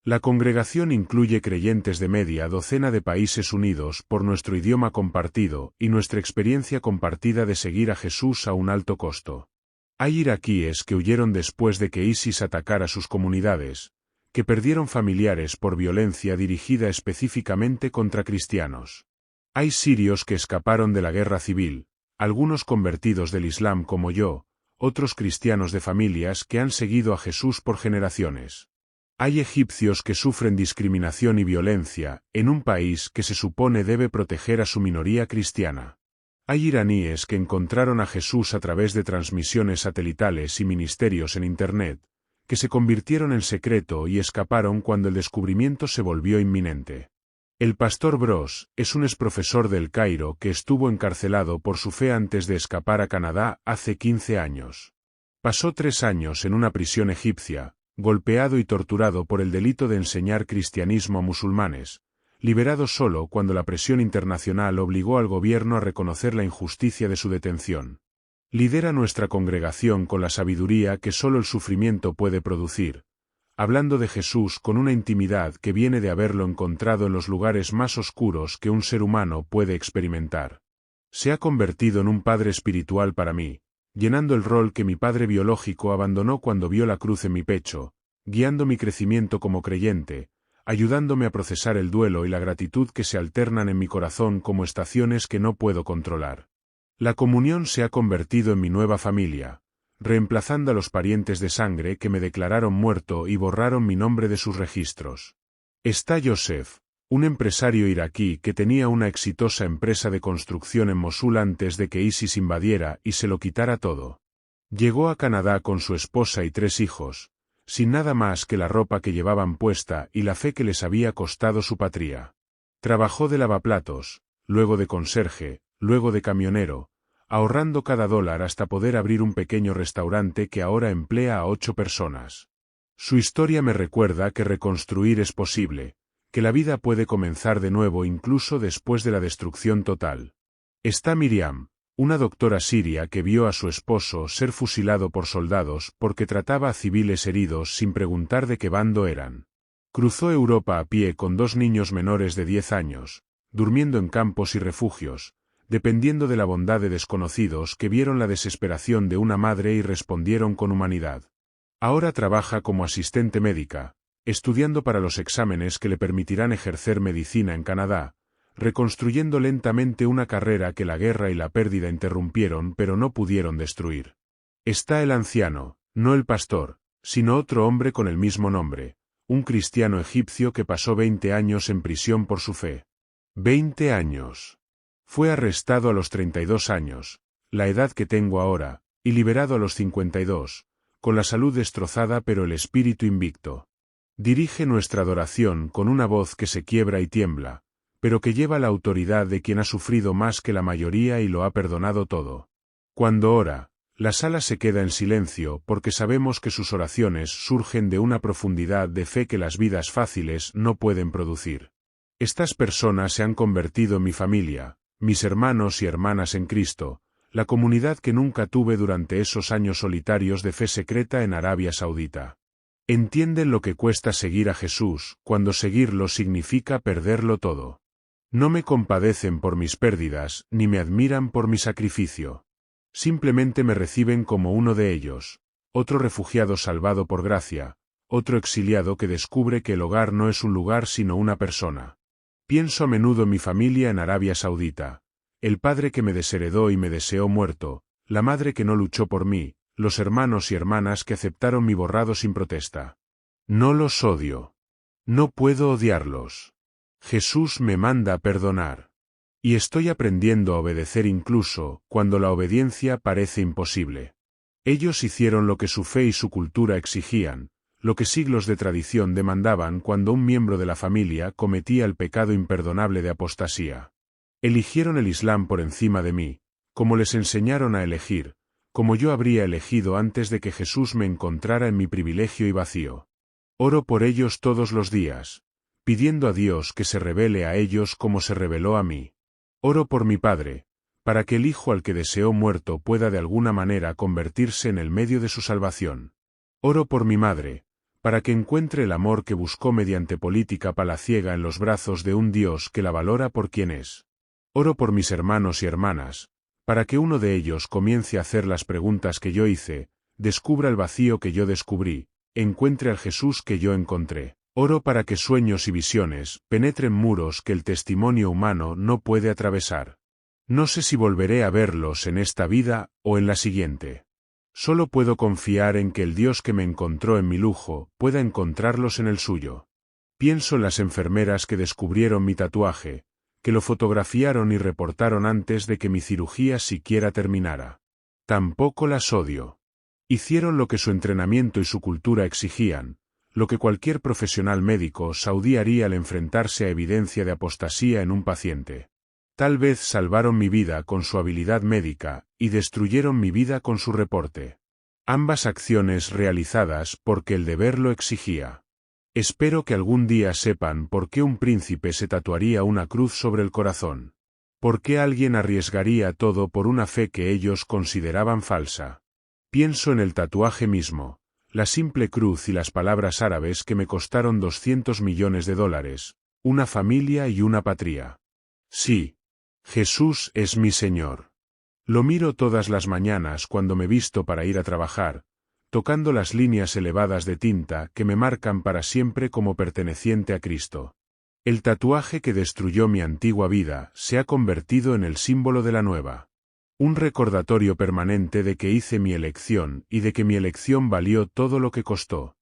La congregación incluye creyentes de media docena de países unidos por nuestro idioma compartido y nuestra experiencia compartida de seguir a Jesús a un alto costo. Hay iraquíes que huyeron después de que ISIS atacara sus comunidades, que perdieron familiares por violencia dirigida específicamente contra cristianos. Hay sirios que escaparon de la guerra civil, algunos convertidos del Islam como yo, otros cristianos de familias que han seguido a Jesús por generaciones. Hay egipcios que sufren discriminación y violencia, en un país que se supone debe proteger a su minoría cristiana. Hay iraníes que encontraron a Jesús a través de transmisiones satelitales y ministerios en Internet, que se convirtieron en secreto y escaparon cuando el descubrimiento se volvió inminente. El pastor Bros es un exprofesor del Cairo que estuvo encarcelado por su fe antes de escapar a Canadá hace 15 años. Pasó 3 años en una prisión egipcia, golpeado y torturado por el delito de enseñar cristianismo a musulmanes, liberado solo cuando la presión internacional obligó al gobierno a reconocer la injusticia de su detención. Lidera nuestra congregación con la sabiduría que solo el sufrimiento puede producir, hablando de Jesús con una intimidad que viene de haberlo encontrado en los lugares más oscuros que un ser humano puede experimentar. Se ha convertido en un padre espiritual para mí, llenando el rol que mi padre biológico abandonó cuando vio la cruz en mi pecho, guiando mi crecimiento como creyente, ayudándome a procesar el duelo y la gratitud que se alternan en mi corazón como estaciones que no puedo controlar. La comunión se ha convertido en mi nueva familia, reemplazando a los parientes de sangre que me declararon muerto y borraron mi nombre de sus registros. Está Joseph, un empresario iraquí que tenía una exitosa empresa de construcción en Mosul antes de que ISIS invadiera y se lo quitara todo. Llegó a Canadá con su esposa y 3 hijos, sin nada más que la ropa que llevaban puesta y la fe que les había costado su patria. Trabajó de lavaplatos, luego de conserje, luego de camionero, ahorrando cada dólar hasta poder abrir un pequeño restaurante que ahora emplea a 8 personas. Su historia me recuerda que reconstruir es posible, que la vida puede comenzar de nuevo incluso después de la destrucción total. Está Miriam, una doctora siria que vio a su esposo ser fusilado por soldados porque trataba a civiles heridos sin preguntar de qué bando eran. Cruzó Europa a pie con 2 niños menores de 10 años, durmiendo en campos y refugios, dependiendo de la bondad de desconocidos que vieron la desesperación de una madre y respondieron con humanidad. Ahora trabaja como asistente médica, estudiando para los exámenes que le permitirán ejercer medicina en Canadá, reconstruyendo lentamente una carrera que la guerra y la pérdida interrumpieron pero no pudieron destruir. Está el anciano, no el pastor, sino otro hombre con el mismo nombre, un cristiano egipcio que pasó 20 años en prisión por su fe. 20 años. Fue arrestado a los 32 años, la edad que tengo ahora, y liberado a los 52, con la salud destrozada pero el espíritu invicto. Dirige nuestra adoración con una voz que se quiebra y tiembla, pero que lleva la autoridad de quien ha sufrido más que la mayoría y lo ha perdonado todo. Cuando ora, la sala se queda en silencio porque sabemos que sus oraciones surgen de una profundidad de fe que las vidas fáciles no pueden producir. Estas personas se han convertido en mi familia, mis hermanos y hermanas en Cristo, la comunidad que nunca tuve durante esos años solitarios de fe secreta en Arabia Saudita. Entienden lo que cuesta seguir a Jesús, cuando seguirlo significa perderlo todo. No me compadecen por mis pérdidas, ni me admiran por mi sacrificio. Simplemente me reciben como uno de ellos, otro refugiado salvado por gracia, otro exiliado que descubre que el hogar no es un lugar sino una persona. Pienso a menudo en mi familia en Arabia Saudita, el padre que me desheredó y me deseó muerto, la madre que no luchó por mí, los hermanos y hermanas que aceptaron mi borrado sin protesta. No los odio. No puedo odiarlos. Jesús me manda a perdonar. Y estoy aprendiendo a obedecer incluso cuando la obediencia parece imposible. Ellos hicieron lo que su fe y su cultura exigían, lo que siglos de tradición demandaban cuando un miembro de la familia cometía el pecado imperdonable de apostasía. Eligieron el Islam por encima de mí, como les enseñaron a elegir, como yo habría elegido antes de que Jesús me encontrara en mi privilegio y vacío. Oro por ellos todos los días, pidiendo a Dios que se revele a ellos como se reveló a mí. Oro por mi padre, para que el hijo al que deseó muerto pueda de alguna manera convertirse en el medio de su salvación. Oro por mi madre, para que encuentre el amor que buscó mediante política palaciega en los brazos de un Dios que la valora por quien es. Oro por mis hermanos y hermanas, para que uno de ellos comience a hacer las preguntas que yo hice, descubra el vacío que yo descubrí, encuentre al Jesús que yo encontré. Oro para que sueños y visiones penetren muros que el testimonio humano no puede atravesar. No sé si volveré a verlos en esta vida o en la siguiente. Solo puedo confiar en que el Dios que me encontró en mi lujo pueda encontrarlos en el suyo. Pienso en las enfermeras que descubrieron mi tatuaje, que lo fotografiaron y reportaron antes de que mi cirugía siquiera terminara. Tampoco las odio. Hicieron lo que su entrenamiento y su cultura exigían, lo que cualquier profesional médico saudí haría al enfrentarse a evidencia de apostasía en un paciente. Tal vez salvaron mi vida con su habilidad médica y destruyeron mi vida con su reporte. Ambas acciones realizadas porque el deber lo exigía. Espero que algún día sepan por qué un príncipe se tatuaría una cruz sobre el corazón. ¿Por qué alguien arriesgaría todo por una fe que ellos consideraban falsa? Pienso en el tatuaje mismo, la simple cruz y las palabras árabes que me costaron $200 millones, una familia y una patria. Sí. Jesús es mi Señor. Lo miro todas las mañanas cuando me visto para ir a trabajar, tocando las líneas elevadas de tinta que me marcan para siempre como perteneciente a Cristo. El tatuaje que destruyó mi antigua vida se ha convertido en el símbolo de la nueva. Un recordatorio permanente de que hice mi elección y de que mi elección valió todo lo que costó.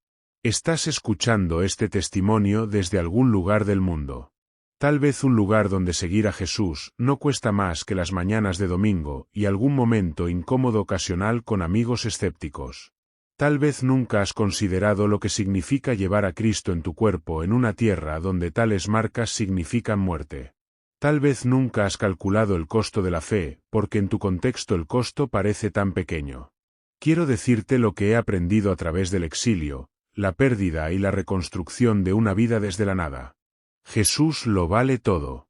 Estás escuchando este testimonio desde algún lugar del mundo. Tal vez un lugar donde seguir a Jesús no cuesta más que las mañanas de domingo y algún momento incómodo ocasional con amigos escépticos. Tal vez nunca has considerado lo que significa llevar a Cristo en tu cuerpo en una tierra donde tales marcas significan muerte. Tal vez nunca has calculado el costo de la fe, porque en tu contexto el costo parece tan pequeño. Quiero decirte lo que he aprendido a través del exilio, la pérdida y la reconstrucción de una vida desde la nada. Jesús lo vale todo.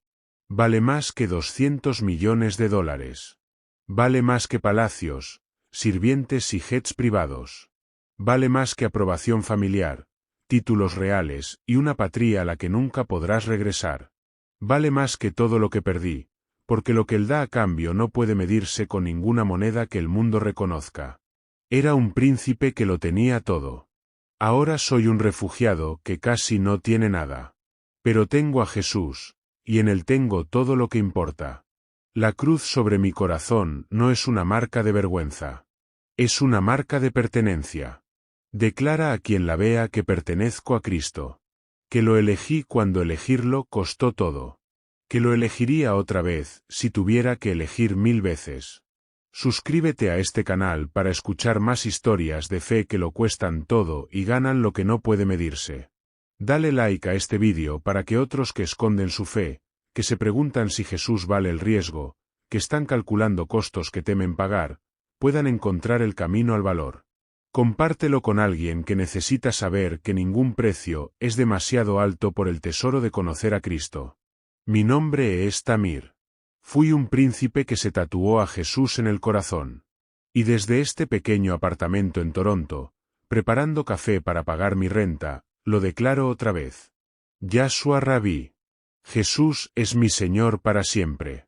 Vale más que $200 millones. Vale más que palacios, sirvientes y jets privados. Vale más que aprobación familiar, títulos reales y una patria a la que nunca podrás regresar. Vale más que todo lo que perdí, porque lo que él da a cambio no puede medirse con ninguna moneda que el mundo reconozca. Era un príncipe que lo tenía todo. Ahora soy un refugiado que casi no tiene nada. Pero tengo a Jesús, y en él tengo todo lo que importa. La cruz sobre mi corazón no es una marca de vergüenza. Es una marca de pertenencia. Declara a quien la vea que pertenezco a Cristo. Que lo elegí cuando elegirlo costó todo. Que lo elegiría otra vez si tuviera que elegir 1000 veces. Suscríbete a este canal para escuchar más historias de fe que lo cuestan todo y ganan lo que no puede medirse. Dale like a este vídeo para que otros que esconden su fe, que se preguntan si Jesús vale el riesgo, que están calculando costos que temen pagar, puedan encontrar el camino al valor. Compártelo con alguien que necesita saber que ningún precio es demasiado alto por el tesoro de conocer a Cristo. Mi nombre es Tamir. Fui un príncipe que se tatuó a Jesús en el corazón. Y desde este pequeño apartamento en Toronto, preparando café para pagar mi renta, lo declaro otra vez. Yahshua Rabí. Jesús es mi Señor para siempre.